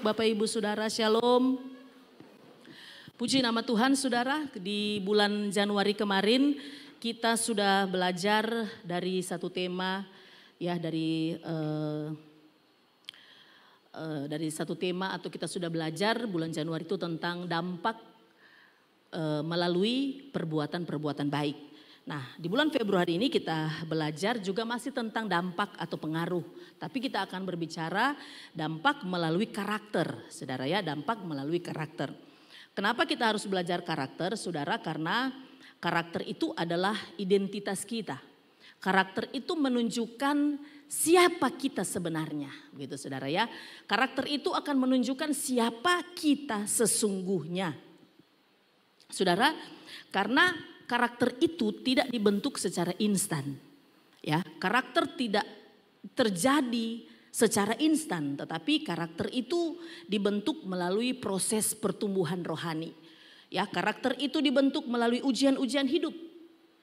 Bapak Ibu Saudara, Shalom. Puji nama Tuhan saudara, di bulan Januari kemarin kita sudah belajar dari satu tema ya dari satu tema atau kita sudah belajar bulan Januari itu tentang dampak melalui perbuatan-perbuatan baik. Nah, di bulan Februari ini kita belajar juga masih tentang dampak atau pengaruh. Tapi kita akan berbicara dampak melalui karakter, saudara ya, dampak melalui karakter. Kenapa kita harus belajar karakter, saudara? Karena karakter itu adalah identitas kita. Karakter itu menunjukkan siapa kita sebenarnya, gitu saudara ya. Karakter itu akan menunjukkan siapa kita sesungguhnya. Saudara, karena karakter itu tidak dibentuk secara instan. Ya, karakter tidak terjadi secara instan, tetapi karakter itu dibentuk melalui proses pertumbuhan rohani. Ya, karakter itu dibentuk melalui ujian-ujian hidup.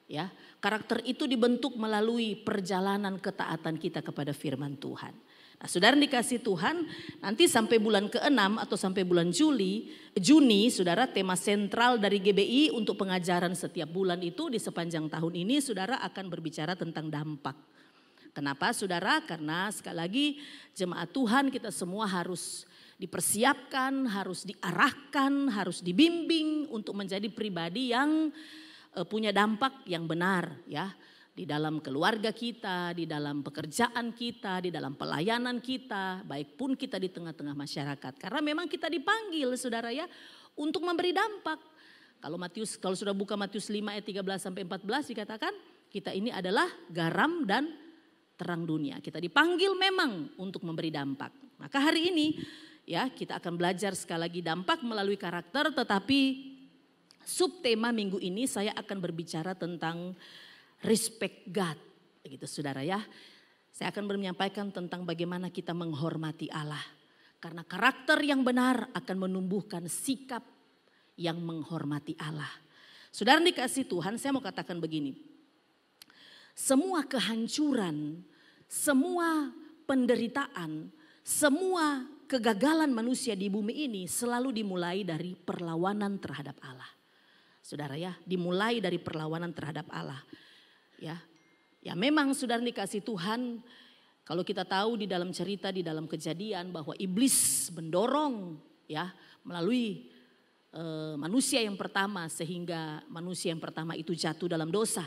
Ya, karakter itu dibentuk melalui perjalanan ketaatan kita kepada firman Tuhan. Nah, saudara dikasih Tuhan, nanti sampai bulan ke-6 atau sampai bulan Juni, saudara, tema sentral dari GBI untuk pengajaran setiap bulan itu di sepanjang tahun ini, saudara akan berbicara tentang dampak. Kenapa saudara? Karena sekali lagi jemaat Tuhan kita semua harus dipersiapkan, harus diarahkan, harus dibimbing untuk menjadi pribadi yang punya dampak yang benar ya. Di dalam keluarga kita, di dalam pekerjaan kita, di dalam pelayanan kita, baik pun kita di tengah-tengah masyarakat. Karena memang kita dipanggil saudara ya untuk memberi dampak. Kalau sudah buka Matius 5 ayat 13 sampai 14 dikatakan kita ini adalah garam dan terang dunia. Kita dipanggil memang untuk memberi dampak. Maka hari ini ya kita akan belajar sekali lagi dampak melalui karakter, tetapi subtema minggu ini saya akan berbicara tentang respect God, begitu saudara ya. Saya akan menyampaikan tentang bagaimana kita menghormati Allah. Karena karakter yang benar akan menumbuhkan sikap yang menghormati Allah. Saudara dikasih Tuhan, saya mau katakan begini. Semua kehancuran, semua penderitaan, semua kegagalan manusia di bumi ini selalu dimulai dari perlawanan terhadap Allah. Saudara ya, dimulai dari perlawanan terhadap Allah. Ya memang saudara dikasih Tuhan, kalau kita tahu di dalam cerita, di dalam kejadian bahwa iblis mendorong ya melalui manusia yang pertama sehingga manusia yang pertama itu jatuh dalam dosa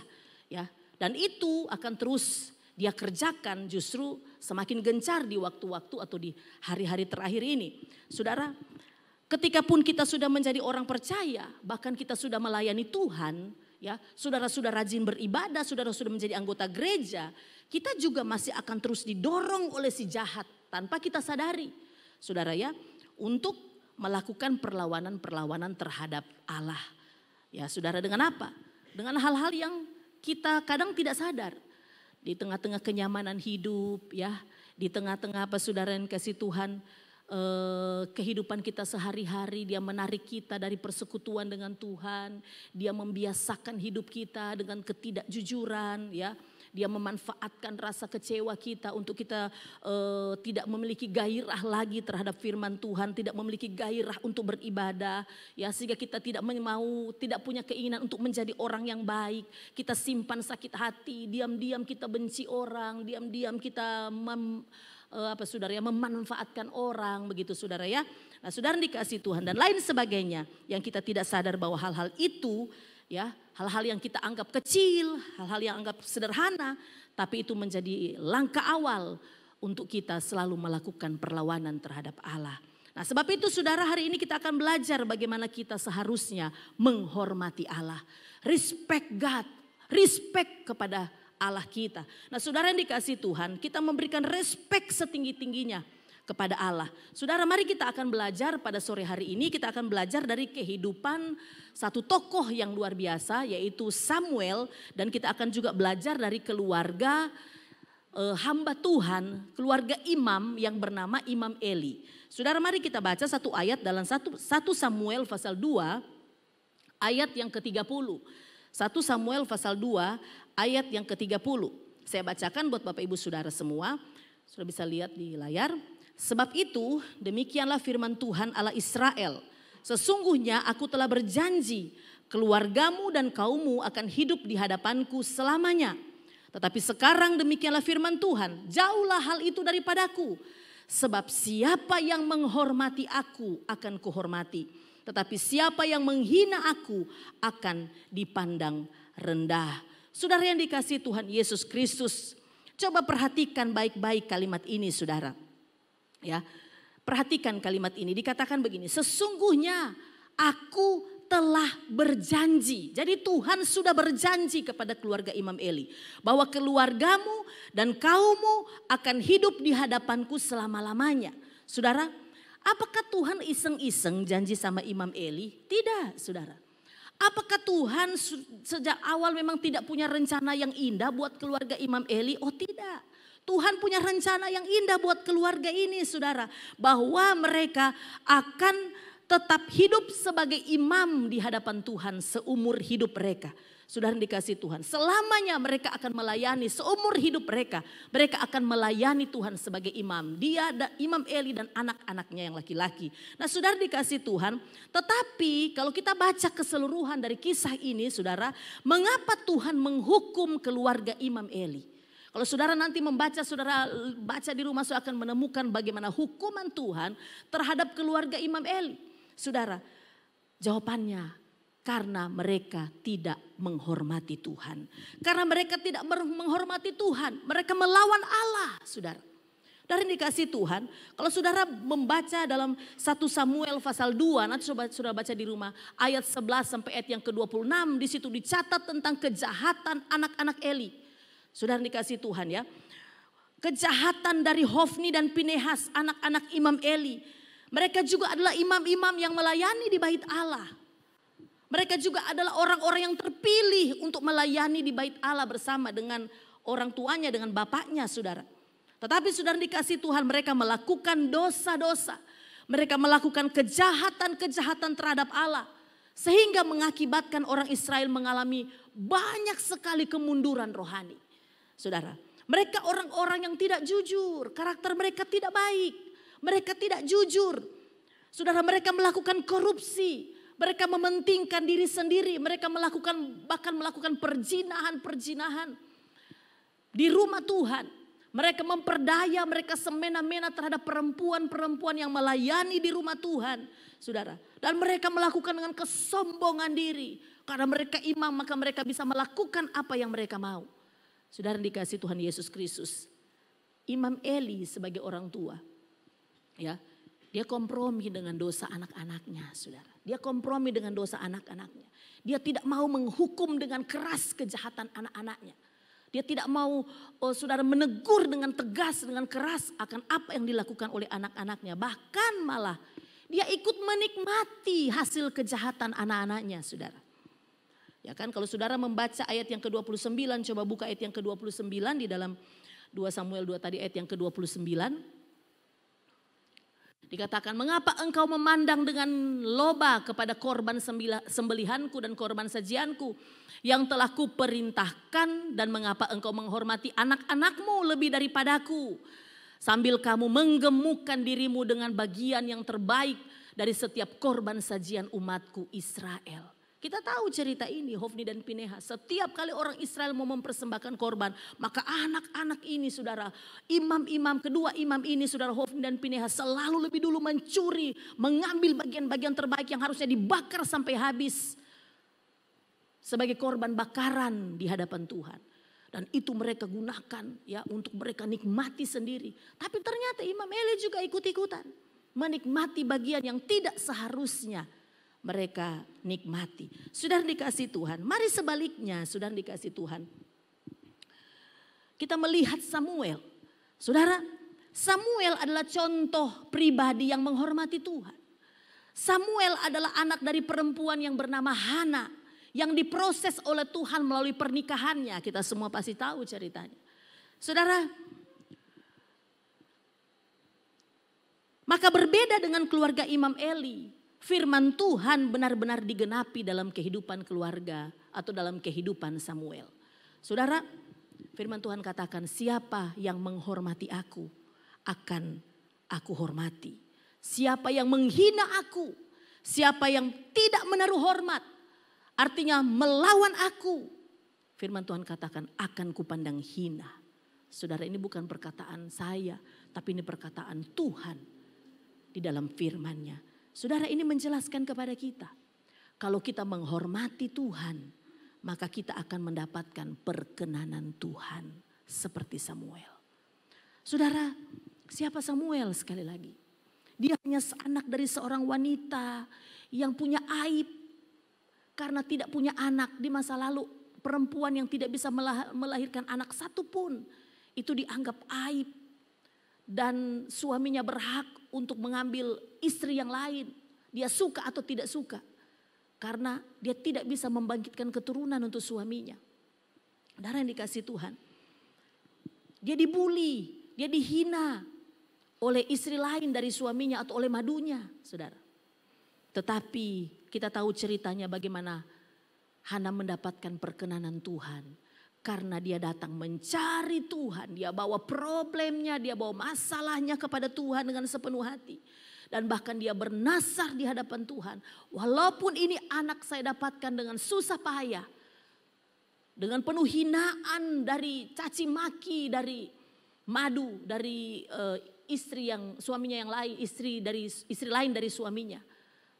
ya. Dan itu akan terus dia kerjakan justru semakin gencar di waktu-waktu atau di hari-hari terakhir ini. Saudara, ketika pun kita sudah menjadi orang percaya, bahkan kita sudah melayani Tuhan, ya, saudara sudah rajin beribadah, saudara sudah menjadi anggota gereja, kita juga masih akan terus didorong oleh si jahat tanpa kita sadari. Saudara ya, untuk melakukan perlawanan-perlawanan terhadap Allah. Ya, saudara dengan apa? Dengan hal-hal yang kita kadang tidak sadar. Di tengah-tengah kenyamanan hidup, ya, di tengah-tengah apa saudara yang kasih Tuhan, kehidupan kita sehari-hari, dia menarik kita dari persekutuan dengan Tuhan, dia membiasakan hidup kita dengan ketidakjujuran, ya, dia memanfaatkan rasa kecewa kita untuk kita tidak memiliki gairah lagi terhadap firman Tuhan, tidak memiliki gairah untuk beribadah, ya, sehingga kita tidak punya keinginan untuk menjadi orang yang baik, kita simpan sakit hati, diam-diam kita benci orang, diam-diam kita saudara ya, memanfaatkan orang begitu saudara ya. Nah, saudara dikasih Tuhan dan lain sebagainya yang kita tidak sadar bahwa hal-hal itu ya, hal-hal yang kita anggap kecil, hal-hal yang anggap sederhana, tapi itu menjadi langkah awal untuk kita selalu melakukan perlawanan terhadap Allah. Nah, sebab itu saudara hari ini kita akan belajar bagaimana kita seharusnya menghormati Allah. Respect God, respect kepada Allah kita. Nah, saudara yang dikasih Tuhan, kita memberikan respect setinggi-tingginya kepada Allah. Saudara, mari kita akan belajar pada sore hari ini, kita akan belajar dari kehidupan satu tokoh yang luar biasa yaitu Samuel, dan kita akan juga belajar dari keluarga hamba Tuhan, keluarga imam yang bernama Imam Eli. Saudara, mari kita baca satu ayat dalam 1 Samuel pasal 2 ayat yang ke-30. 1 Samuel pasal 2 ayat yang ke-30. Saya bacakan buat Bapak Ibu Saudara semua. Sudah bisa lihat di layar. Sebab itu demikianlah firman Tuhan Allah Israel. Sesungguhnya aku telah berjanji keluargamu dan kaummu akan hidup di hadapanku selamanya. Tetapi sekarang demikianlah firman Tuhan, jauhlah hal itu daripadaku. Sebab siapa yang menghormati aku akan kuhormati. Tetapi siapa yang menghina aku akan dipandang rendah. Saudara yang dikasihi Tuhan Yesus Kristus, coba perhatikan baik-baik kalimat ini saudara. Ya, perhatikan kalimat ini, dikatakan begini, sesungguhnya aku telah berjanji. Jadi Tuhan sudah berjanji kepada keluarga Imam Eli bahwa keluargamu dan kaummu akan hidup di hadapanku selama-lamanya. Saudara, apakah Tuhan iseng-iseng janji sama Imam Eli? Tidak, saudara. Apakah Tuhan sejak awal memang tidak punya rencana yang indah buat keluarga Imam Eli? Oh tidak. Tuhan punya rencana yang indah buat keluarga ini saudara. Bahwa mereka akan tetap hidup sebagai imam di hadapan Tuhan seumur hidup mereka. Saudara dikasih Tuhan, selamanya mereka akan melayani seumur hidup mereka. Mereka akan melayani Tuhan sebagai imam. Dia Imam Eli dan anak-anaknya yang laki-laki. Nah saudara dikasih Tuhan, tetapi kalau kita baca keseluruhan dari kisah ini saudara, mengapa Tuhan menghukum keluarga Imam Eli? Kalau saudara nanti membaca, saudara baca di rumah, saudara akan menemukan bagaimana hukuman Tuhan terhadap keluarga Imam Eli. Saudara, jawabannya karena mereka tidak menghormati Tuhan. Karena mereka tidak menghormati Tuhan, mereka melawan Allah, saudara. Dari dikasih Tuhan, kalau saudara membaca dalam 1 Samuel pasal 2, nanti saudara baca di rumah, ayat 11 sampai ayat yang ke-26, di situ dicatat tentang kejahatan anak-anak Eli. Saudara dikasih Tuhan ya. Kejahatan dari Hofni dan Pinehas, anak-anak Imam Eli. Mereka juga adalah imam-imam yang melayani di bait Allah. Mereka juga adalah orang-orang yang terpilih untuk melayani di bait Allah bersama dengan orang tuanya, dengan bapaknya saudara. Tetapi saudara dikasih Tuhan, mereka melakukan dosa-dosa. Mereka melakukan kejahatan-kejahatan terhadap Allah. Sehingga mengakibatkan orang Israel mengalami banyak sekali kemunduran rohani. Saudara, mereka orang-orang yang tidak jujur, karakter mereka tidak baik, mereka tidak jujur. Saudara, mereka melakukan korupsi, mereka mementingkan diri sendiri, mereka bahkan melakukan perzinahan di rumah Tuhan. Mereka memperdaya, mereka semena-mena terhadap perempuan-perempuan yang melayani di rumah Tuhan, saudara. Dan mereka melakukan dengan kesombongan diri, karena mereka imam maka mereka bisa melakukan apa yang mereka mau. Saudara dikasih Tuhan Yesus Kristus, Imam Eli sebagai orang tua, ya, dia kompromi dengan dosa anak-anaknya, saudara. Dia kompromi dengan dosa anak-anaknya. Dia tidak mau menghukum dengan keras kejahatan anak-anaknya. Dia tidak mau, saudara, menegur dengan tegas, dengan keras akan apa yang dilakukan oleh anak-anaknya. Bahkan malah dia ikut menikmati hasil kejahatan anak-anaknya, saudara. Ya kan, kalau saudara membaca ayat yang ke-29, coba buka ayat yang ke-29 di dalam 2 Samuel 2 tadi ayat yang ke-29. Dikatakan, mengapa engkau memandang dengan loba kepada korban sembelihanku dan korban sajianku yang telah kuperintahkan, dan mengapa engkau menghormati anak-anakmu lebih daripadaku, sambil kamu menggemukkan dirimu dengan bagian yang terbaik dari setiap korban sajian umatku Israel. Kita tahu cerita ini, Hofni dan Pinehas. Setiap kali orang Israel mau mempersembahkan korban, maka anak-anak ini saudara, imam-imam, kedua imam ini saudara Hofni dan Pinehas selalu lebih dulu mencuri, mengambil bagian-bagian terbaik yang harusnya dibakar sampai habis sebagai korban bakaran di hadapan Tuhan. Dan itu mereka gunakan ya untuk mereka nikmati sendiri. Tapi ternyata Imam Eli juga ikut-ikutan menikmati bagian yang tidak seharusnya mereka nikmati. Sudah dikasih Tuhan, mari sebaliknya sudah dikasih Tuhan. Kita melihat Samuel. Saudara, Samuel adalah contoh pribadi yang menghormati Tuhan. Samuel adalah anak dari perempuan yang bernama Hana, yang diproses oleh Tuhan melalui pernikahannya. Kita semua pasti tahu ceritanya. Saudara, maka berbeda dengan keluarga Imam Eli. Firman Tuhan benar-benar digenapi dalam kehidupan keluarga atau dalam kehidupan Samuel. Saudara, firman Tuhan katakan, siapa yang menghormati aku akan aku hormati. Siapa yang menghina aku, siapa yang tidak menaruh hormat, artinya melawan aku, firman Tuhan katakan akan kupandang hina. Saudara, ini bukan perkataan saya, tapi ini perkataan Tuhan di dalam firman-Nya. Saudara, ini menjelaskan kepada kita, kalau kita menghormati Tuhan, maka kita akan mendapatkan perkenanan Tuhan seperti Samuel. Saudara, siapa Samuel sekali lagi? Dia hanya anak dari seorang wanita yang punya aib karena tidak punya anak di masa lalu. Perempuan yang tidak bisa melahirkan anak satu pun itu dianggap aib. Dan suaminya berhak untuk mengambil istri yang lain. Dia suka atau tidak suka. Karena dia tidak bisa membangkitkan keturunan untuk suaminya. Saudara yang dikasih Tuhan. Dia dibully, dia dihina oleh istri lain dari suaminya atau oleh madunya, saudara. Tetapi kita tahu ceritanya bagaimana Hana mendapatkan perkenanan Tuhan. Karena dia datang mencari Tuhan, dia bawa problemnya, dia bawa masalahnya kepada Tuhan dengan sepenuh hati. Dan bahkan dia bernasar di hadapan Tuhan. Walaupun ini anak saya dapatkan dengan susah payah. Dengan penuh hinaan dari caci maki, dari madu, dari istri yang suaminya yang lain, istri lain dari suaminya.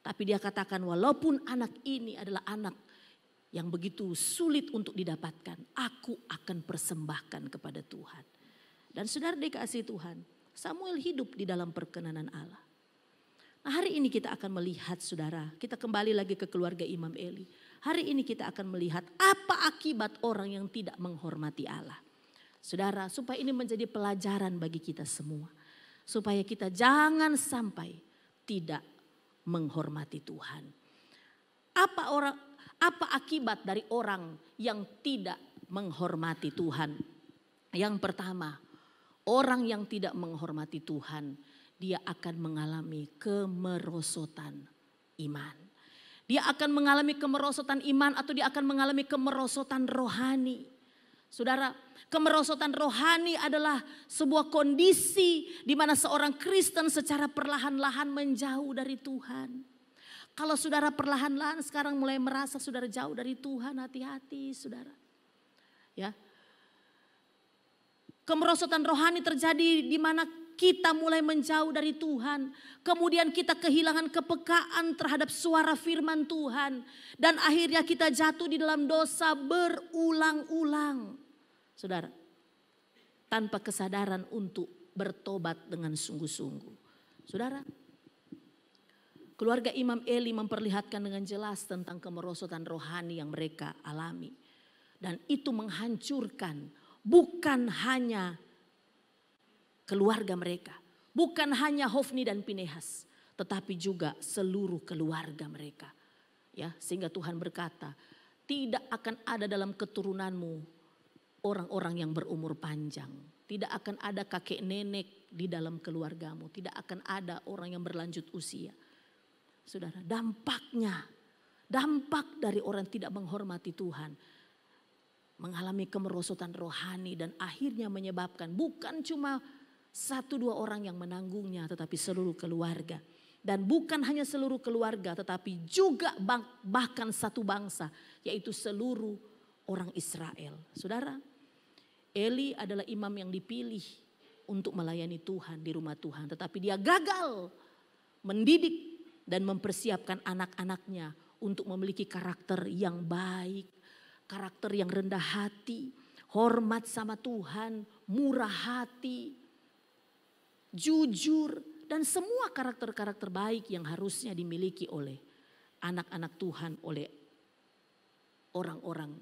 Tapi dia katakan walaupun anak ini adalah anak yang begitu sulit untuk didapatkan, aku akan persembahkan kepada Tuhan. Dan saudara dikasih Tuhan, Samuel hidup di dalam perkenanan Allah. Nah, hari ini kita akan melihat saudara, kita kembali lagi ke keluarga Imam Eli. Hari ini kita akan melihat apa akibat orang yang tidak menghormati Allah. Saudara, supaya ini menjadi pelajaran bagi kita semua. Supaya kita jangan sampai tidak menghormati Tuhan. Apa akibat dari orang yang tidak menghormati Tuhan? Yang pertama, orang yang tidak menghormati Tuhan, dia akan mengalami kemerosotan iman. Dia akan mengalami kemerosotan iman atau dia akan mengalami kemerosotan rohani. Saudara, kemerosotan rohani adalah sebuah kondisi di mana seorang Kristen secara perlahan-lahan menjauh dari Tuhan. Kalau saudara perlahan-lahan sekarang mulai merasa saudara jauh dari Tuhan, hati-hati saudara. Ya. Kemerosotan rohani terjadi di mana kita mulai menjauh dari Tuhan. Kemudian kita kehilangan kepekaan terhadap suara firman Tuhan. Dan akhirnya kita jatuh di dalam dosa berulang-ulang. Saudara, tanpa kesadaran untuk bertobat dengan sungguh-sungguh. Saudara, keluarga Imam Eli memperlihatkan dengan jelas tentang kemerosotan rohani yang mereka alami. Dan itu menghancurkan bukan hanya keluarga mereka. Bukan hanya Hofni dan Pinehas. Tetapi juga seluruh keluarga mereka. Ya, sehingga Tuhan berkata, tidak akan ada dalam keturunanmu orang-orang yang berumur panjang. Tidak akan ada kakek nenek di dalam keluargamu. Tidak akan ada orang yang berlanjut usia. Saudara, dampak dari orang tidak menghormati Tuhan. Mengalami kemerosotan rohani dan akhirnya menyebabkan bukan cuma 1-2 orang yang menanggungnya tetapi seluruh keluarga. Dan bukan hanya seluruh keluarga tetapi juga bahkan satu bangsa yaitu seluruh orang Israel. Saudara, Eli adalah imam yang dipilih untuk melayani Tuhan di rumah Tuhan. Tetapi dia gagal mendidik dan mempersiapkan anak-anaknya untuk memiliki karakter yang baik. Karakter yang rendah hati, hormat sama Tuhan, murah hati, jujur. Dan semua karakter-karakter baik yang harusnya dimiliki oleh anak-anak Tuhan, oleh orang-orang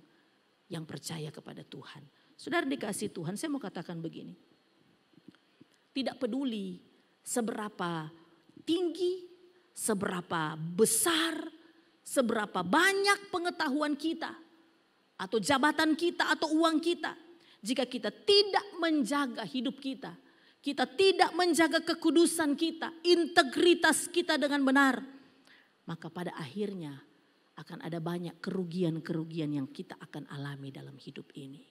yang percaya kepada Tuhan. Saudara dikasih Tuhan, saya mau katakan begini. Tidak peduli seberapa tinggi, seberapa besar, seberapa banyak pengetahuan kita, atau jabatan kita, atau uang kita. Jika kita tidak menjaga hidup kita, kita tidak menjaga kekudusan kita, integritas kita dengan benar, maka pada akhirnya akan ada banyak kerugian-kerugian yang kita akan alami dalam hidup ini.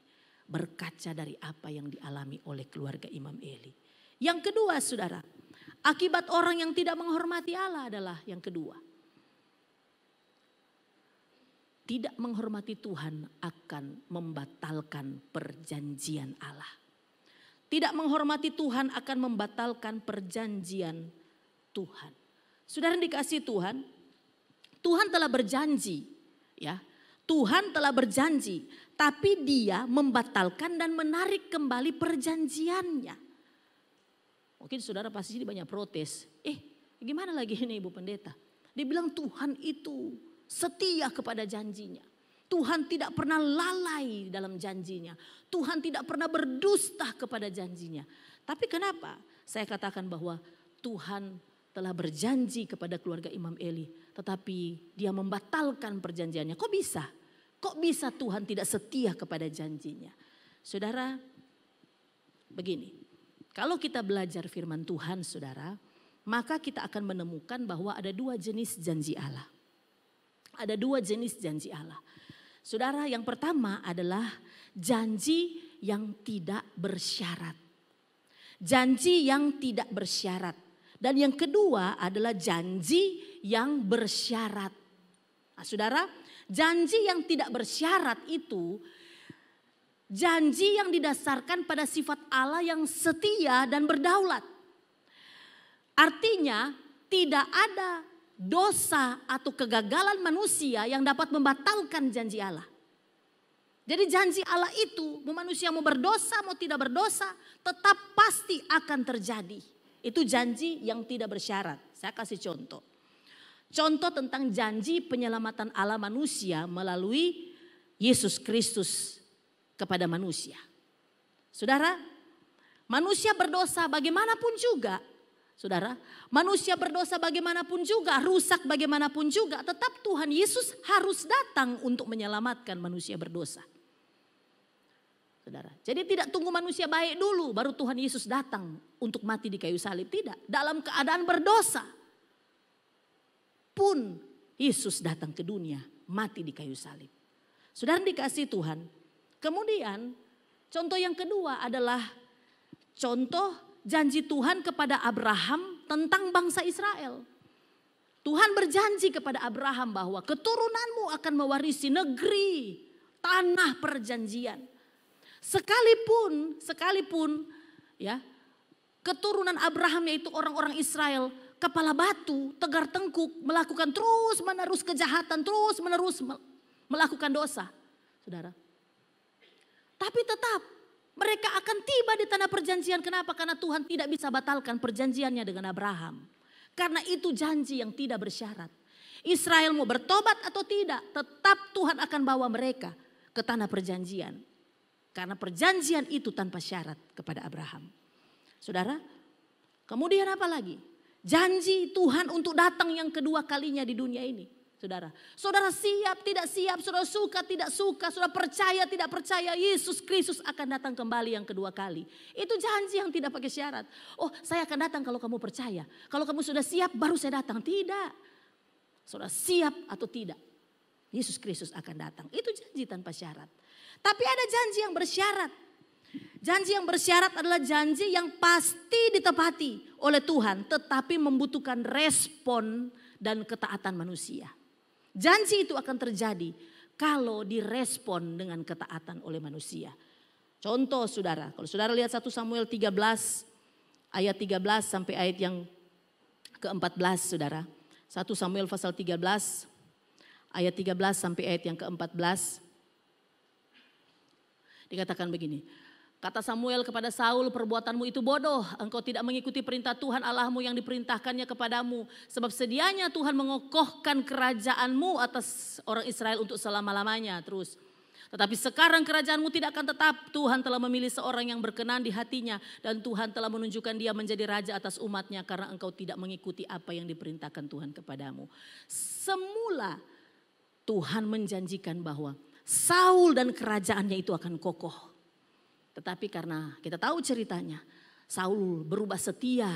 Berkaca dari apa yang dialami oleh keluarga Imam Eli. Yang kedua saudara, Akibat orang yang tidak menghormati Allah adalah yang kedua. Tidak menghormati Tuhan akan membatalkan perjanjian Allah. Tidak menghormati Tuhan akan membatalkan perjanjian Tuhan. Saudara dikasih Tuhan, Tuhan telah berjanji, ya. Tuhan telah berjanji, tapi Dia membatalkan dan menarik kembali perjanjiannya. Mungkin saudara pasti banyak protes. Gimana lagi ini Ibu Pendeta? Dia bilang Tuhan itu setia kepada janjinya. Tuhan tidak pernah lalai dalam janjinya. Tuhan tidak pernah berdusta kepada janjinya. Tapi kenapa saya katakan bahwa Tuhan telah berjanji kepada keluarga Imam Eli, tetapi Dia membatalkan perjanjiannya? Kok bisa? Kok bisa Tuhan tidak setia kepada janjinya? Saudara, begini. Kalau kita belajar firman Tuhan, saudara, maka kita akan menemukan bahwa ada dua jenis janji Allah. Ada dua jenis janji Allah. Saudara, yang pertama adalah janji yang tidak bersyarat. Janji yang tidak bersyarat. Dan yang kedua adalah janji yang bersyarat. Nah, saudara, janji yang tidak bersyarat itu janji yang didasarkan pada sifat Allah yang setia dan berdaulat. Artinya tidak ada dosa atau kegagalan manusia yang dapat membatalkan janji Allah. Jadi janji Allah itu, mau manusia mau berdosa mau tidak berdosa, tetap pasti akan terjadi. Itu janji yang tidak bersyarat. Saya kasih contoh. Contoh tentang janji penyelamatan Allah manusia melalui Yesus Kristus kepada manusia. Saudara, manusia berdosa bagaimanapun juga. Saudara, manusia berdosa bagaimanapun juga, rusak bagaimanapun juga, tetap Tuhan Yesus harus datang untuk menyelamatkan manusia berdosa. Saudara, jadi tidak tunggu manusia baik dulu baru Tuhan Yesus datang untuk mati di kayu salib. Tidak, dalam keadaan berdosa pun Yesus datang ke dunia mati di kayu salib. Saudara dikasih Tuhan. Kemudian contoh yang kedua adalah contoh janji Tuhan kepada Abraham tentang bangsa Israel. Tuhan berjanji kepada Abraham bahwa keturunanmu akan mewarisi negeri, tanah perjanjian. Sekalipun ya, keturunan Abraham yaitu orang-orang Israel kepala batu, tegar tengkuk, melakukan terus menerus kejahatan, terus menerus melakukan dosa. Saudara. Tapi tetap mereka akan tiba di tanah perjanjian. Kenapa? Karena Tuhan tidak bisa batalkan perjanjiannya dengan Abraham. Karena itu janji yang tidak bersyarat. Israel mau bertobat atau tidak, tetap Tuhan akan bawa mereka ke tanah perjanjian. Karena perjanjian itu tanpa syarat kepada Abraham. Saudara, kemudian apa lagi? Janji Tuhan untuk datang yang kedua kalinya di dunia ini. Saudara siap tidak siap, saudara suka tidak suka, saudara percaya tidak percaya, Yesus Kristus akan datang kembali yang kedua kali. Itu janji yang tidak pakai syarat. Oh, saya akan datang kalau kamu percaya. Kalau kamu sudah siap baru saya datang. Tidak. Saudara siap atau tidak, Yesus Kristus akan datang. Itu janji tanpa syarat. Tapi ada janji yang bersyarat. Janji yang bersyarat adalah janji yang pasti ditepati oleh Tuhan, tetapi membutuhkan respon dan ketaatan manusia. Janji itu akan terjadi kalau direspon dengan ketaatan oleh manusia. Contoh saudara, kalau saudara lihat 1 Samuel 13 ayat 13 sampai ayat yang ke-14 saudara. 1 Samuel pasal 13 ayat 13 sampai ayat yang ke-14. Dikatakan begini. Kata Samuel kepada Saul, perbuatanmu itu bodoh. Engkau tidak mengikuti perintah Tuhan Allahmu yang diperintahkannya kepadamu. Sebab sedianya Tuhan mengokohkan kerajaanmu atas orang Israel untuk selama-lamanya. Terus. Tetapi sekarang kerajaanmu tidak akan tetap. Tuhan telah memilih seorang yang berkenan di hatinya. Dan Tuhan telah menunjukkan dia menjadi raja atas umatnya. Karena engkau tidak mengikuti apa yang diperintahkan Tuhan kepadamu. Semula Tuhan menjanjikan bahwa Saul dan kerajaannya itu akan kokoh. Tetapi karena kita tahu ceritanya, Saul berubah setia,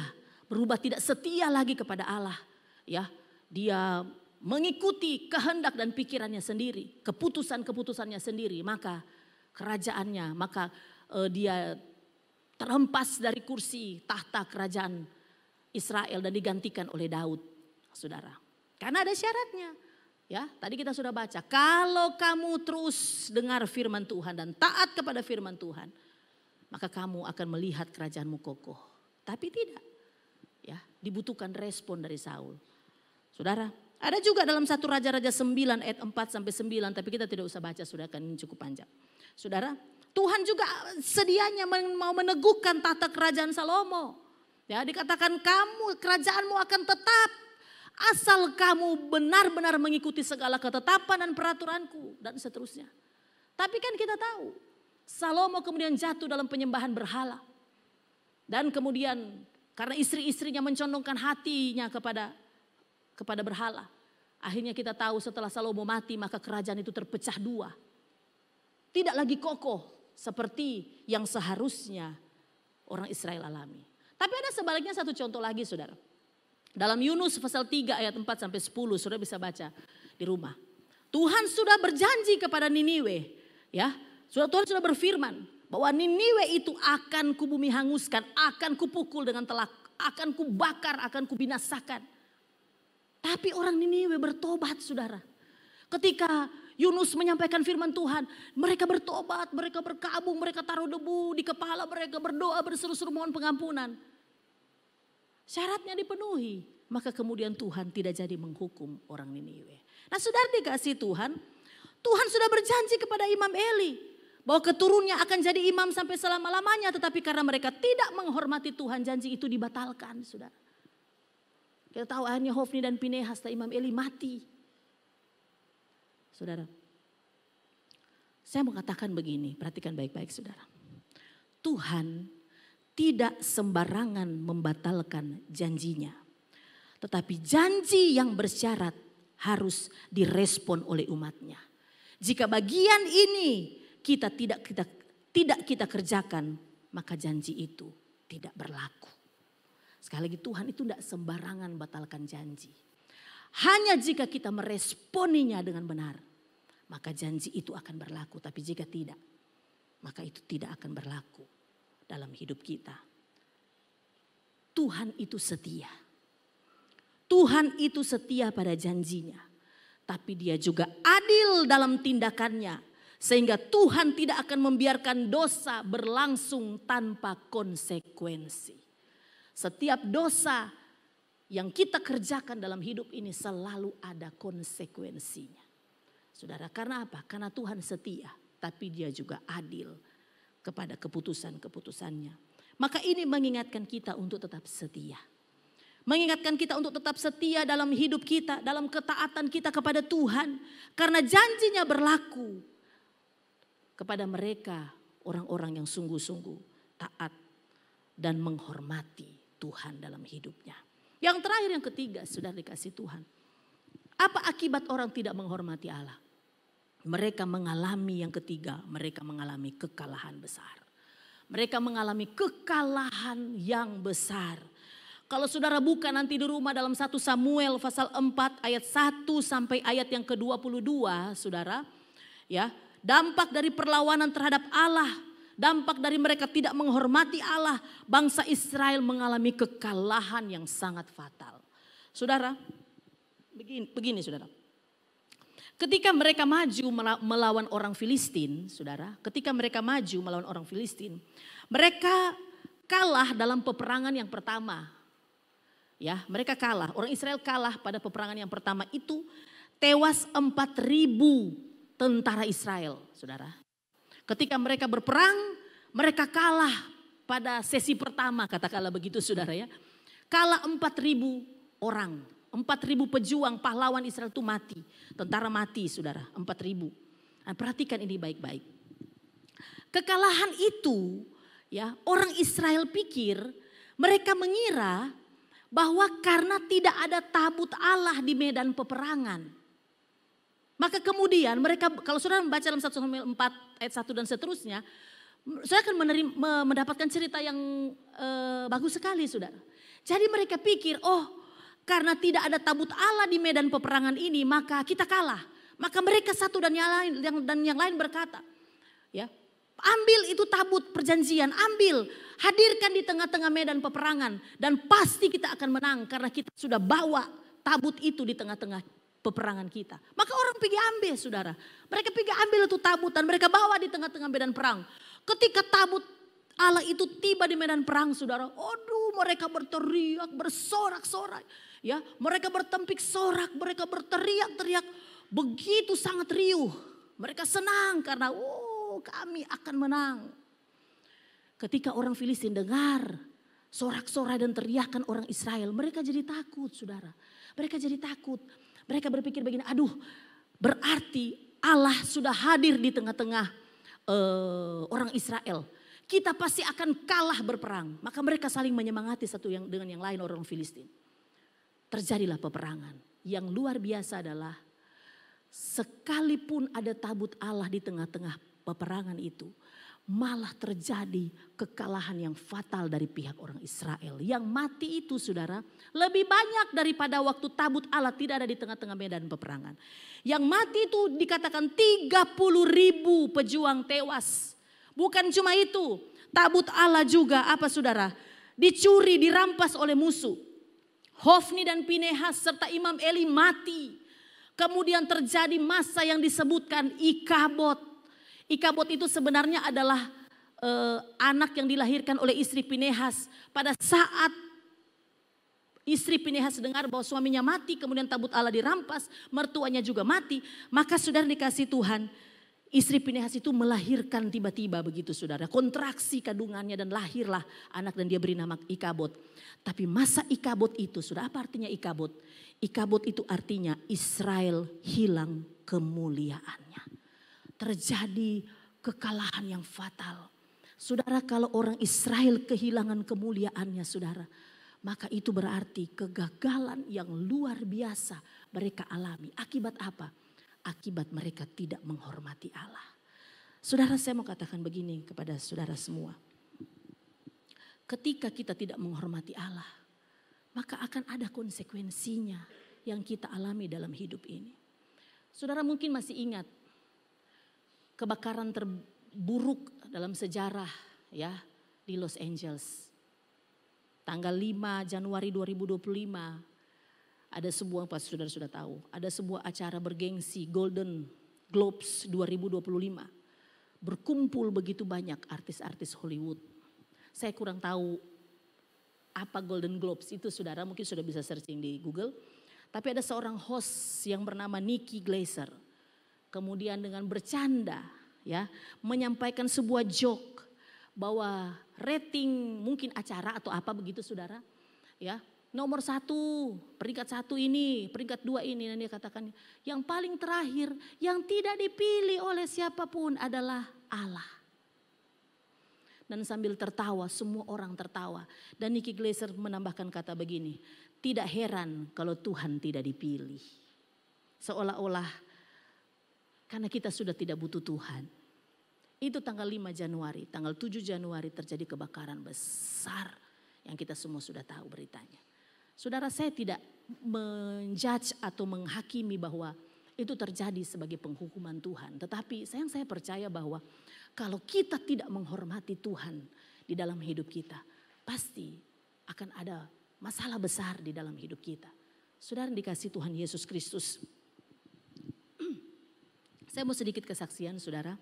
berubah tidak setia lagi kepada Allah. Ya, dia mengikuti kehendak dan pikirannya sendiri, keputusan-keputusannya sendiri. Maka kerajaannya, dia terhempas dari kursi tahta kerajaan Israel dan digantikan oleh Daud, saudara. Karena ada syaratnya. Ya, tadi kita sudah baca, kalau kamu terus dengar firman Tuhan dan taat kepada firman Tuhan, maka kamu akan melihat kerajaanmu kokoh. Tapi tidak. Ya, dibutuhkan respon dari Saul. Saudara, ada juga dalam 1 Raja-Raja 9 ayat 4 sampai 9, tapi kita tidak usah baca, sudah kan ini cukup panjang. Saudara, Tuhan juga sedianya mau meneguhkan tata kerajaan Salomo. Ya, dikatakan kerajaanmu akan tetap asal kamu benar-benar mengikuti segala ketetapan dan peraturanku dan seterusnya. Tapi kan kita tahu Salomo kemudian jatuh dalam penyembahan berhala. Dan kemudian karena istri-istrinya mencondongkan hatinya kepada berhala. Akhirnya kita tahu setelah Salomo mati maka kerajaan itu terpecah dua. Tidak lagi kokoh seperti yang seharusnya orang Israel alami. Tapi ada sebaliknya satu contoh lagi, saudara. Dalam Yunus pasal 3 ayat 4 sampai 10, saudara bisa baca di rumah. Tuhan sudah berjanji kepada Niniwe, ya. Tuhan sudah berfirman bahwa Niniwe itu akan kubumi hanguskan, akan kupukul dengan telak, akan kubakar, akan kubinasakan. Tapi orang Niniwe bertobat, saudara. Ketika Yunus menyampaikan firman Tuhan, mereka bertobat, mereka berkabung, mereka taruh debu di kepala mereka, berdoa berseru-seru mohon pengampunan. Syaratnya dipenuhi, maka kemudian Tuhan tidak jadi menghukum orang Niniwe. Nah, saudara dikasih Tuhan, Tuhan sudah berjanji kepada Imam Eli bahwa keturunnya akan jadi imam sampai selama-lamanya, tetapi karena mereka tidak menghormati Tuhan, janji itu dibatalkan, saudara. Kita tahu akhirnya Hofni dan Pinehas Imam Eli mati. Saudara, saya mau katakan begini, perhatikan baik-baik saudara. Tuhan tidak sembarangan membatalkan janjinya. Tetapi janji yang bersyarat harus direspon oleh umatnya. Jika bagian ini tidak kita kerjakan, maka janji itu tidak berlaku. Sekali lagi Tuhan itu tidak sembarangan batalkan janji. Hanya jika kita meresponinya dengan benar, maka janji itu akan berlaku. Tapi jika tidak, maka itu tidak akan berlaku dalam hidup kita. Tuhan itu setia. Tuhan itu setia pada janjinya. Tapi dia juga adil dalam tindakannya. Sehingga Tuhan tidak akan membiarkan dosa berlangsung tanpa konsekuensi. Setiap dosa yang kita kerjakan dalam hidup ini selalu ada konsekuensinya. Saudara, karena apa? Karena Tuhan setia, tapi dia juga adil kepada keputusan-keputusannya. Maka ini mengingatkan kita untuk tetap setia. Mengingatkan kita untuk tetap setia dalam hidup kita, dalam ketaatan kita kepada Tuhan. Karena janjinya berlaku kepada mereka, orang-orang yang sungguh-sungguh taat dan menghormati Tuhan dalam hidupnya. Yang terakhir, yang ketiga, sudah dikasih Tuhan. Apa akibat orang tidak menghormati Allah? Mereka mengalami yang ketiga, mereka mengalami kekalahan besar. Mereka mengalami kekalahan yang besar. Kalau saudara buka nanti di rumah dalam 1 Samuel pasal 4 ayat 1 sampai ayat yang ke-22, saudara. Ya, dampak dari perlawanan terhadap Allah, dampak dari mereka tidak menghormati Allah, bangsa Israel mengalami kekalahan yang sangat fatal. Saudara, begini saudara. Ketika mereka maju melawan orang Filistin, saudara, ketika mereka maju melawan orang Filistin, mereka kalah dalam peperangan yang pertama. Ya, mereka kalah. Orang Israel kalah pada peperangan yang pertama itu, tewas 4.000 tentara Israel, saudara. Ketika mereka berperang, mereka kalah pada sesi pertama, katakanlah begitu saudara ya. Kalah 4.000 orang, 4.000 pejuang pahlawan Israel itu mati. Tentara mati saudara, 4.000. Nah, perhatikan ini baik-baik. Kekalahan itu ya, orang Israel pikir, mereka mengira bahwa karena tidak ada tabut Allah di medan peperangan. Maka kemudian mereka, kalau saudara membaca dalam 1 Samuel 4 ayat 1 dan seterusnya, saya akan mendapatkan cerita yang bagus sekali saudara. Jadi mereka pikir, oh karena tidak ada tabut Allah di medan peperangan ini, maka kita kalah. Maka mereka satu dan yang lain berkata, ya, Ambil itu tabut perjanjian, ambil. Hadirkan di tengah-tengah medan peperangan. Dan pasti kita akan menang karena kita sudah bawa tabut itu di tengah-tengah peperangan kita. Maka orang pergi ambil, saudara. Mereka pergi ambil itu tabut dan mereka bawa di tengah-tengah medan perang. Ketika tabut Allah itu tiba di medan perang, saudara. Aduh, mereka berteriak, bersorak-sorak. Ya, mereka bertempik sorak, mereka berteriak-teriak. Begitu sangat riuh. Mereka senang karena kami akan menang. Ketika orang Filistin dengar sorak-sorai dan teriakan orang Israel, mereka jadi takut, saudara. Mereka jadi takut. Mereka berpikir begini, aduh, berarti Allah sudah hadir di tengah-tengah orang Israel. Kita pasti akan kalah berperang. Maka mereka saling menyemangati satu dengan yang lain, orang Filistin. Terjadilah peperangan. Yang luar biasa adalah sekalipun ada tabut Allah di tengah-tengah peperangan itu, malah terjadi kekalahan yang fatal dari pihak orang Israel. Yang mati itu, saudara, lebih banyak daripada waktu tabut Allah tidak ada di tengah-tengah medan peperangan. Yang mati itu dikatakan 30.000 pejuang tewas. Bukan cuma itu, tabut Allah juga apa, saudara? Dicuri, dirampas oleh musuh. Hofni dan Pinehas serta Imam Eli mati. Kemudian terjadi masa yang disebutkan Ikabod. Ikabod itu sebenarnya adalah anak yang dilahirkan oleh istri Pinehas. Pada saat istri Pinehas dengar bahwa suaminya mati, kemudian tabut Allah dirampas, mertuanya juga mati. Maka saudara dikasih Tuhan, istri Pinehas itu melahirkan tiba-tiba begitu, saudara. Kontraksi kandungannya dan lahirlah anak dan dia beri nama Ikabod. Tapi masa Ikabod itu, sudah apa artinya Ikabod? Ikabod itu artinya Israel hilang kemuliaannya. Terjadi kekalahan yang fatal. Saudara, kalau orang Israel kehilangan kemuliaannya, saudara, maka itu berarti kegagalan yang luar biasa mereka alami. Akibat apa? Akibat mereka tidak menghormati Allah. Saudara, saya mau katakan begini kepada saudara semua. Ketika kita tidak menghormati Allah, maka akan ada konsekuensinya yang kita alami dalam hidup ini. Saudara mungkin masih ingat kebakaran terburuk dalam sejarah ya di Los Angeles. Tanggal 5 Januari 2025 ada sebuah, pas saudara sudah tahu, ada sebuah acara bergengsi Golden Globes 2025. Berkumpul begitu banyak artis-artis Hollywood. Saya kurang tahu apa Golden Globes itu, saudara mungkin sudah bisa searching di Google. Tapi ada seorang host yang bernama Nikki Glaser. Kemudian dengan bercanda ya menyampaikan sebuah joke bahwa rating mungkin acara atau apa begitu, saudara. Ya, nomor 1, peringkat 1 ini, peringkat 2 ini, dan dia katakan yang paling terakhir yang tidak dipilih oleh siapapun adalah Allah. Dan sambil tertawa, semua orang tertawa. Dan Nikki Glaser menambahkan kata begini, tidak heran kalau Tuhan tidak dipilih. Seolah-olah karena kita sudah tidak butuh Tuhan. Itu tanggal 5 Januari, tanggal 7 Januari terjadi kebakaran besar yang kita semua sudah tahu beritanya. Saudara, saya tidak menjudge atau menghakimi bahwa itu terjadi sebagai penghukuman Tuhan. Tetapi saya percaya bahwa kalau kita tidak menghormati Tuhan di dalam hidup kita, pasti akan ada masalah besar di dalam hidup kita. Saudara dikasih Tuhan Yesus Kristus. Saya mau sedikit kesaksian, saudara.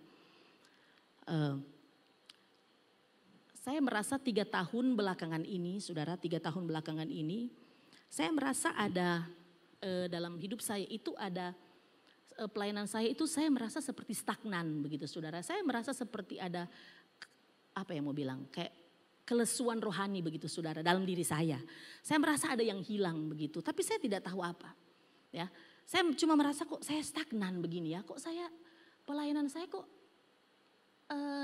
Saya merasa 3 tahun belakangan ini, saudara, 3 tahun belakangan ini, saya merasa ada dalam hidup saya itu ada pelayanan saya itu saya merasa seperti stagnan begitu, saudara. Saya merasa seperti ada apa ya mau bilang kayak kelesuan rohani begitu, saudara, dalam diri saya. Saya merasa ada yang hilang begitu, tapi saya tidak tahu apa. Ya, saya cuma merasa kok saya stagnan begini ya, kok saya pelayanan saya kok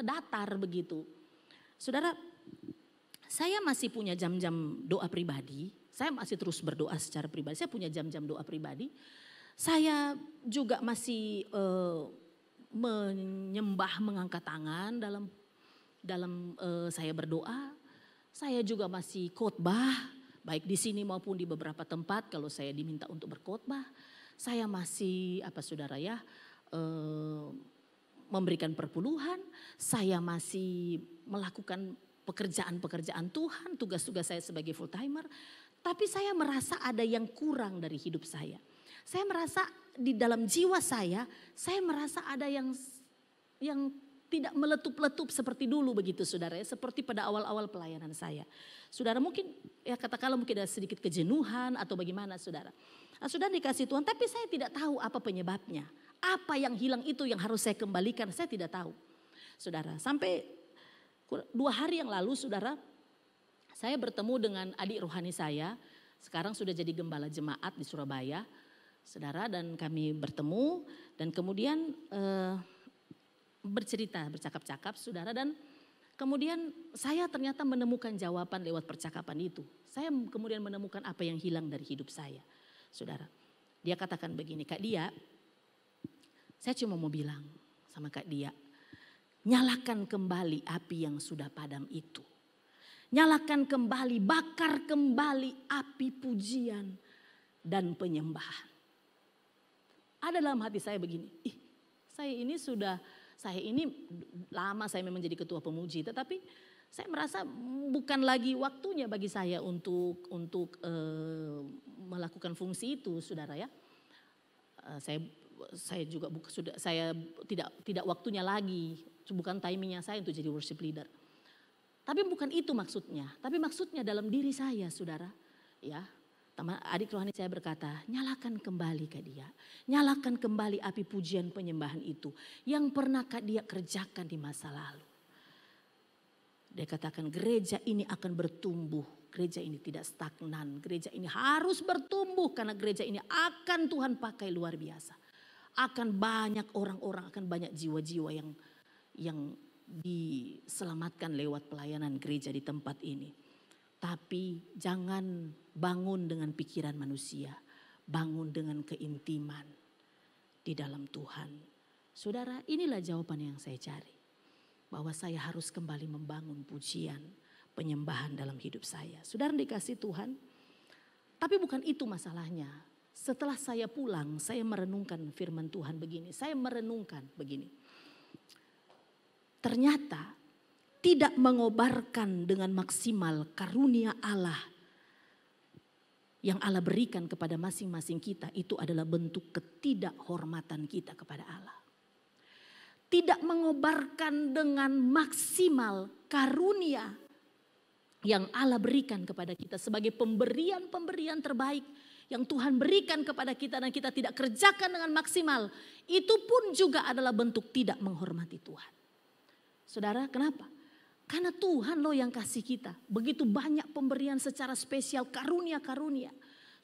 datar begitu. Saudara, saya masih punya jam-jam doa pribadi. Saya masih terus berdoa secara pribadi. Saya punya jam-jam doa pribadi. Saya juga masih menyembah, mengangkat tangan dalam saya berdoa. Saya juga masih khotbah, baik di sini maupun di beberapa tempat kalau saya diminta untuk berkhotbah. Saya masih saudara ya, memberikan perpuluhan, saya masih melakukan pekerjaan-pekerjaan Tuhan, tugas-tugas saya sebagai full timer. Tapi saya merasa ada yang kurang dari hidup saya. Saya merasa di dalam jiwa saya merasa ada yang tidak meletup-letup seperti dulu begitu saudara ya. Seperti pada awal-awal pelayanan saya. Saudara mungkin ya katakanlah mungkin ada sedikit kejenuhan atau bagaimana saudara. Nah, saudara dikasih Tuhan tapi saya tidak tahu apa penyebabnya. Apa yang hilang itu yang harus saya kembalikan saya tidak tahu. Saudara sampai 2 hari yang lalu saudara saya bertemu dengan adik rohani saya. Sekarang sudah jadi gembala jemaat di Surabaya. Saudara dan kami bertemu dan kemudian bercerita, bercakap-cakap saudara dan kemudian saya ternyata menemukan jawaban lewat percakapan itu. Saya kemudian menemukan apa yang hilang dari hidup saya. Saudara, dia katakan begini, Kak Dia, saya cuma mau bilang sama Kak Dia, nyalakan kembali api yang sudah padam itu. Nyalakan kembali, bakar kembali api pujian dan penyembahan. Ada dalam hati saya begini, saya ini lama saya memang jadi ketua pemuji, tetapi saya merasa bukan lagi waktunya bagi saya untuk melakukan fungsi itu, saudara ya. Saya juga tidak waktunya lagi, bukan timingnya saya untuk jadi worship leader. Tapi bukan itu maksudnya, tapi maksudnya dalam diri saya, saudara, ya. Adik rohani saya berkata, nyalakan kembali Kak Dia. Nyalakan kembali api pujian penyembahan itu. Yang pernah Kak Dia kerjakan di masa lalu. Dia katakan gereja ini akan bertumbuh. Gereja ini tidak stagnan. Gereja ini harus bertumbuh karena gereja ini akan Tuhan pakai luar biasa. Akan banyak orang-orang, akan banyak jiwa-jiwa yang diselamatkan lewat pelayanan gereja di tempat ini. Tapi jangan bangun dengan pikiran manusia. Bangun dengan keintiman di dalam Tuhan. Saudara, inilah jawaban yang saya cari. Bahwa saya harus kembali membangun pujian, penyembahan dalam hidup saya. Saudara dikasih Tuhan. Tapi bukan itu masalahnya. Setelah saya pulang, saya merenungkan firman Tuhan begini. Saya merenungkan begini. Ternyata tidak mengobarkan dengan maksimal karunia Allah yang Allah berikan kepada masing-masing kita, itu adalah bentuk ketidakhormatan kita kepada Allah. Tidak mengobarkan dengan maksimal karunia yang Allah berikan kepada kita sebagai pemberian-pemberian terbaik yang Tuhan berikan kepada kita dan kita tidak kerjakan dengan maksimal, itu pun juga adalah bentuk tidak menghormati Tuhan. Saudara, kenapa? Karena Tuhan loh yang kasih kita. Begitu banyak pemberian secara spesial, karunia-karunia.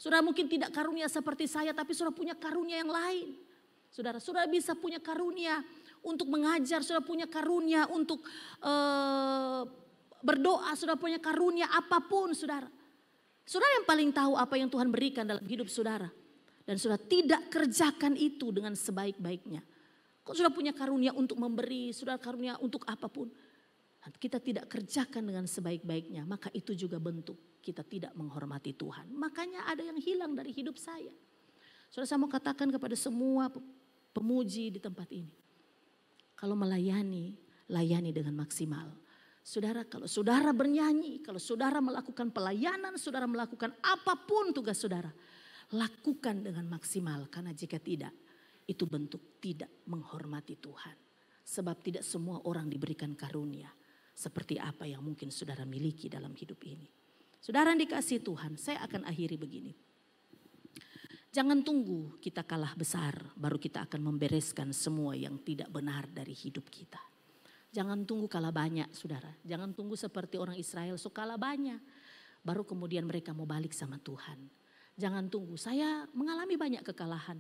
Saudara mungkin tidak karunia seperti saya, tapi saudara punya karunia yang lain. Saudara bisa punya karunia untuk mengajar, saudara punya karunia untuk berdoa, saudara punya karunia apapun saudara. Saudara yang paling tahu apa yang Tuhan berikan dalam hidup saudara. Dan saudara tidak kerjakan itu dengan sebaik-baiknya. Kok saudara punya karunia untuk memberi, saudara karunia untuk apapun. Kita tidak kerjakan dengan sebaik-baiknya, maka itu juga bentuk kita tidak menghormati Tuhan. Makanya ada yang hilang dari hidup saya. Saudara, saya mau katakan kepada semua pemuji di tempat ini. Kalau melayani, layani dengan maksimal. Saudara, kalau saudara bernyanyi, kalau saudara melakukan pelayanan, saudara melakukan apapun tugas saudara, lakukan dengan maksimal. Karena jika tidak, itu bentuk tidak menghormati Tuhan. Sebab tidak semua orang diberikan karunia seperti apa yang mungkin saudara miliki dalam hidup ini. Saudara yang dikasihi Tuhan, saya akan akhiri begini. Jangan tunggu kita kalah besar baru kita akan membereskan semua yang tidak benar dari hidup kita. Jangan tunggu kalah banyak saudara. Jangan tunggu seperti orang Israel kalah banyak. Baru kemudian mereka mau balik sama Tuhan. Jangan tunggu, saya mengalami banyak kekalahan.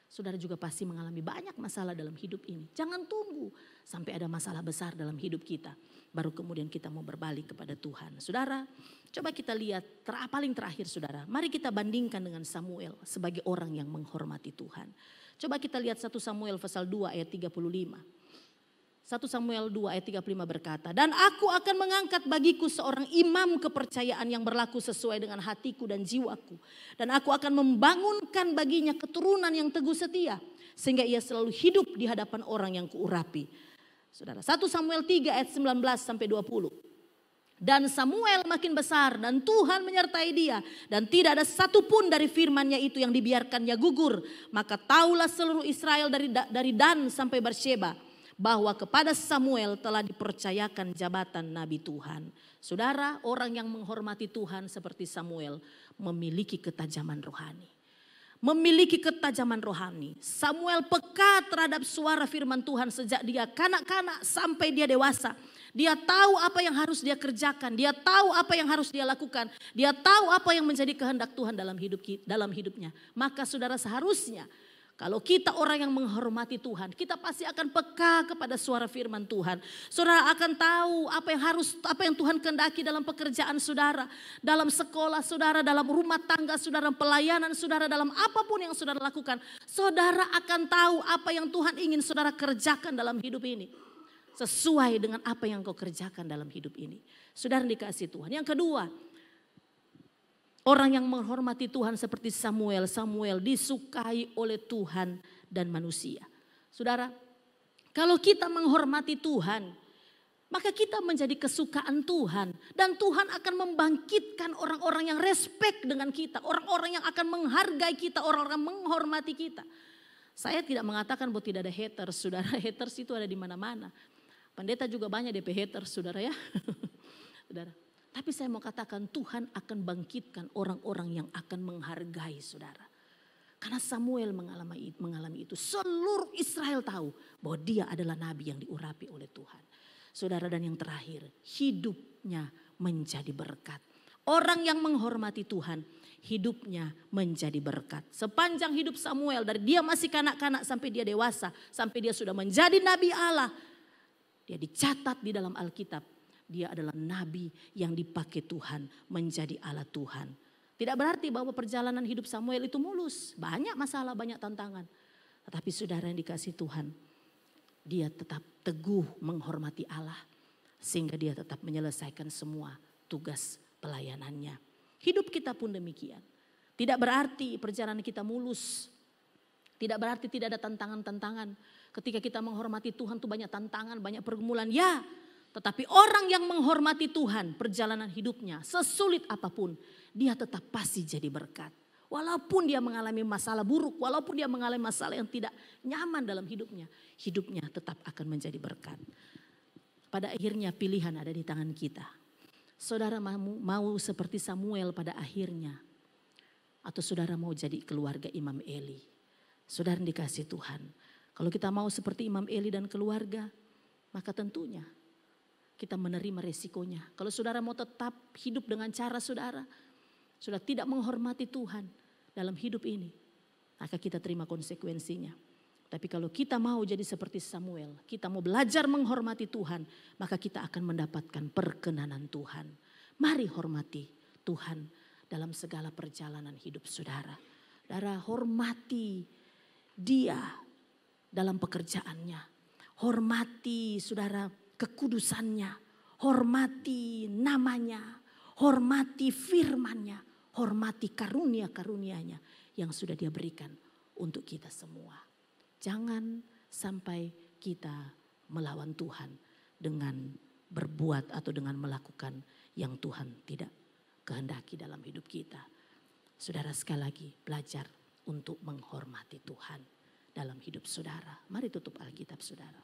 Saudara juga pasti mengalami banyak masalah dalam hidup ini. Jangan tunggu sampai ada masalah besar dalam hidup kita. Baru kemudian kita mau berbalik kepada Tuhan. Saudara, coba kita lihat paling terakhir saudara. Mari kita bandingkan dengan Samuel sebagai orang yang menghormati Tuhan. Coba kita lihat 1 Samuel pasal 2 ayat 35. 1 Samuel 2 ayat 35 berkata, dan aku akan mengangkat bagiku seorang imam kepercayaan yang berlaku sesuai dengan hatiku dan jiwaku. Dan aku akan membangunkan baginya keturunan yang teguh setia, sehingga ia selalu hidup di hadapan orang yang kuurapi. Saudara, 1 Samuel 3 ayat 19 sampai 20. Dan Samuel makin besar dan Tuhan menyertai dia. Dan tidak ada satupun dari firman-Nya itu yang dibiarkannya gugur. Maka taulah seluruh Israel dari Dan sampai Beersheba, bahwa kepada Samuel telah dipercayakan jabatan Nabi Tuhan. Saudara, orang yang menghormati Tuhan seperti Samuel memiliki ketajaman rohani. Memiliki ketajaman rohani. Samuel peka terhadap suara firman Tuhan sejak dia kanak-kanak sampai dia dewasa. Dia tahu apa yang harus dia kerjakan. Dia tahu apa yang harus dia lakukan. Dia tahu apa yang menjadi kehendak Tuhan dalam hidupnya. Maka saudara, seharusnya kalau kita orang yang menghormati Tuhan, kita pasti akan peka kepada suara firman Tuhan. Saudara akan tahu apa yang Tuhan kehendaki dalam pekerjaan saudara, dalam sekolah saudara, dalam rumah tangga saudara, pelayanan saudara, dalam apapun yang saudara lakukan. Saudara akan tahu apa yang Tuhan ingin saudara kerjakan dalam hidup ini. Sesuai dengan apa yang kau kerjakan dalam hidup ini. Saudara dikasih Tuhan. Yang kedua, orang yang menghormati Tuhan seperti Samuel. Samuel disukai oleh Tuhan dan manusia. Saudara, kalau kita menghormati Tuhan, maka kita menjadi kesukaan Tuhan. Dan Tuhan akan membangkitkan orang-orang yang respect dengan kita. Orang-orang yang akan menghargai kita, orang-orang yang menghormati kita. Saya tidak mengatakan bahwa tidak ada haters, saudara. Haters itu ada di mana-mana. Pendeta juga banyak DP haters, saudara ya. Saudara. Tapi saya mau katakan Tuhan akan bangkitkan orang-orang yang akan menghargai saudara. Karena Samuel mengalami itu. Seluruh Israel tahu bahwa dia adalah nabi yang diurapi oleh Tuhan. Saudara, dan yang terakhir, hidupnya menjadi berkat. Orang yang menghormati Tuhan, hidupnya menjadi berkat. Sepanjang hidup Samuel, dari dia masih kanak-kanak sampai dia dewasa, sampai dia sudah menjadi nabi Allah, dia dicatat di dalam Alkitab. Dia adalah nabi yang dipakai Tuhan menjadi Allah Tuhan. Tidak berarti bahwa perjalanan hidup Samuel itu mulus. Banyak masalah, banyak tantangan. Tetapi saudara yang dikasih Tuhan, dia tetap teguh menghormati Allah. Sehingga dia tetap menyelesaikan semua tugas pelayanannya. Hidup kita pun demikian. Tidak berarti perjalanan kita mulus. Tidak berarti tidak ada tantangan-tantangan. Ketika kita menghormati Tuhan tuh banyak tantangan, banyak pergumulan. Ya, tetapi orang yang menghormati Tuhan, perjalanan hidupnya sesulit apapun, dia tetap pasti jadi berkat. Walaupun dia mengalami masalah buruk, walaupun dia mengalami masalah yang tidak nyaman dalam hidupnya, hidupnya tetap akan menjadi berkat. Pada akhirnya pilihan ada di tangan kita. Saudara mau seperti Samuel pada akhirnya, atau saudara mau jadi keluarga Imam Eli. Saudara dikasih Tuhan, kalau kita mau seperti Imam Eli dan keluarga, maka tentunya kita menerima resikonya. Kalau saudara mau tetap hidup dengan cara saudara, sudah tidak menghormati Tuhan dalam hidup ini, maka kita terima konsekuensinya. Tapi kalau kita mau jadi seperti Samuel, kita mau belajar menghormati Tuhan, maka kita akan mendapatkan perkenanan Tuhan. Mari hormati Tuhan dalam segala perjalanan hidup saudara. Saudara, hormati Dia dalam pekerjaannya. Hormati saudara kekudusannya. Hormati namanya. Hormati firman-Nya. Hormati karunia-karunia-Nya yang sudah Dia berikan untuk kita semua. Jangan sampai kita melawan Tuhan dengan berbuat atau dengan melakukan yang Tuhan tidak kehendaki dalam hidup kita. Saudara, sekali lagi belajar untuk menghormati Tuhan dalam hidup saudara. Mari tutup Alkitab saudara.